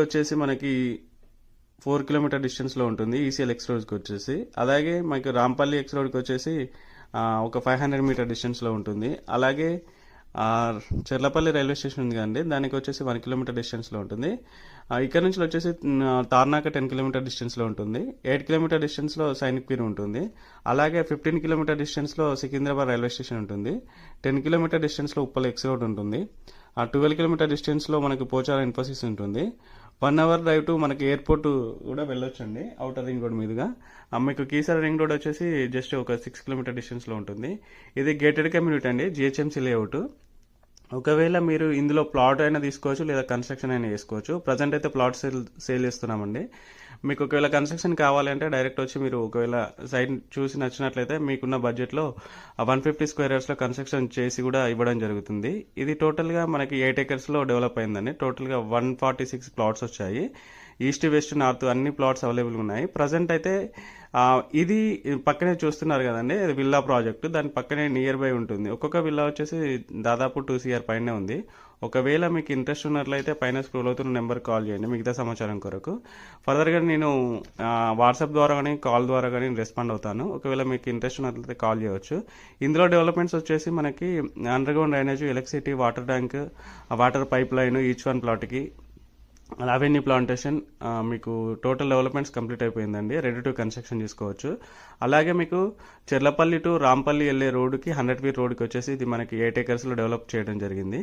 వచ్చేసి మనకి 4 కిలోమీటర్ డిస్టెన్స్లో ఉంటుంది ఈసీఎల్ ఎక్స్ రోడ్కి వచ్చేసి. అలాగే మనకి రాంపల్లి ఎక్స్ రోడ్కి వచ్చేసి ఒక 500 మీటర్ డిస్టెన్స్లో ఉంటుంది. అలాగే చెర్లపల్లి రైల్వే స్టేషన్ ఉంది కదండి, దానికి వచ్చేసి 1 కిలోమీటర్ డిస్టెన్స్లో ఉంటుంది. ఇక్కడ నుంచి వచ్చేసి తార్నాక 10 కిలోమీటర్ డిస్టెన్స్లో ఉంటుంది. 8 కిలోమీటర్ డిస్టెన్స్లో సైనిక్ పీర్ ఉంటుంది. అలాగే 15 కిలోమీటర్ డిస్టెన్స్లో సికింద్రాబాద్ రైల్వే స్టేషన్ ఉంటుంది. 10 కిలోమీటర్ డిస్టెన్స్లో ఉప్పల్ ఎక్స్ రోడ్ ఉంటుంది. 12 కిలోమీటర్ డిస్టెన్స్లో మనకి పోచారం ఇన్ఫోసిస్ ఉంటుంది. 1 అవర్ డ్రైవ్ టు మనకి ఎయిర్పోర్ట్ కూడా వెళ్ళొచ్చండి అవుటర్ రింగ్ రోడ్ మీదుగా. మీకు కీసర రింగ్ రోడ్ వచ్చేసి జస్ట్ ఒక 6 కిలోమీటర్ డిస్టెన్స్లో ఉంటుంది. ఇది గేటెడ్ కమ్యూనిటీ అండి, జిహెచ్ఎంసీ లేఅవుట్. ఒకవేళ మీరు ఇందులో ప్లాట్ అయినా తీసుకోవచ్చు లేదా కన్స్ట్రక్షన్ అయినా చేసుకోవచ్చు. ప్రజెంట్ అయితే ప్లాట్ సేల్ చేస్తున్నామండి. మీకు ఒకవేళ కన్స్ట్రక్షన్ కావాలంటే డైరెక్ట్ వచ్చి మీరు ఒకవేళ సైట్ చూసి నచ్చినట్లయితే మీకున్న బడ్జెట్లో 150 స్క్వేర్ యార్డ్స్లో కన్స్ట్రక్షన్ చేసి కూడా ఇవ్వడం జరుగుతుంది. ఇది టోటల్గా మనకి 8 ఎకర్స్లో డెవలప్ అయిందండి. టోటల్గా 146 ప్లాట్స్ వచ్చాయి. ఈస్ట్ వెస్ట్ నార్త్ అన్ని ప్లాట్స్ అవైలబుల్గా ఉన్నాయి. ప్రజెంట్ అయితే ఇది పక్కనే చూస్తున్నారు కదండి, ఇది విల్లా ప్రాజెక్ట్. దాని పక్కనే నియర్ బై ఉంటుంది. ఒక్కొక్క విల్లా వచ్చేసి దాదాపు 2 CR పైనే ఉంది. ఒకవేళ మీకు ఇంట్రెస్ట్ ఉన్నట్లయితే పైన స్క్రోల్ అవుతున్న నెంబర్ కాల్ చేయండి మిగతా సమాచారం కొరకు. ఫర్దర్గా నేను వాట్సాప్ ద్వారా కానీ కాల్ ద్వారా కానీ రెస్పాండ్ అవుతాను. ఒకవేళ మీకు ఇంట్రెస్ట్ ఉన్నట్లయితే కాల్ చేయవచ్చు. ఇందులో డెవలప్మెంట్స్ వచ్చేసి మనకి under ground drainage, electricity, water tank, water pipe line each one ప్లాట్కి, అవెన్యూ ప్లాంటేషన్, మీకు టోటల్ డెవలప్మెంట్స్ కంప్లీట్ అయిపోయిందండి. రెడీ టు కన్స్ట్రక్షన్ చేసుకోవచ్చు. అలాగే మీకు చెర్లపల్లి టు రాంపల్లి వెళ్ళే రోడ్డుకి 100 ఫీట్ రోడ్కి వచ్చేసి ఇది మనకి 8 ఎకర్స్లో డెవలప్ చేయడం జరిగింది.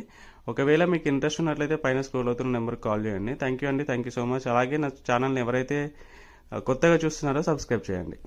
ఒకవేళ మీకు ఇంట్రెస్ట్ ఉన్నట్లయితే పైన స్క్రోల్ అవుతున్న నెంబర్కి కాల్ చేయండి. థ్యాంక్ యూ అండి, థ్యాంక్ యూ సో మచ్. అలాగే నా ఛానల్ని ఎవరైతే కొత్తగా చూస్తున్నారో సబ్స్క్రైబ్ చేయండి.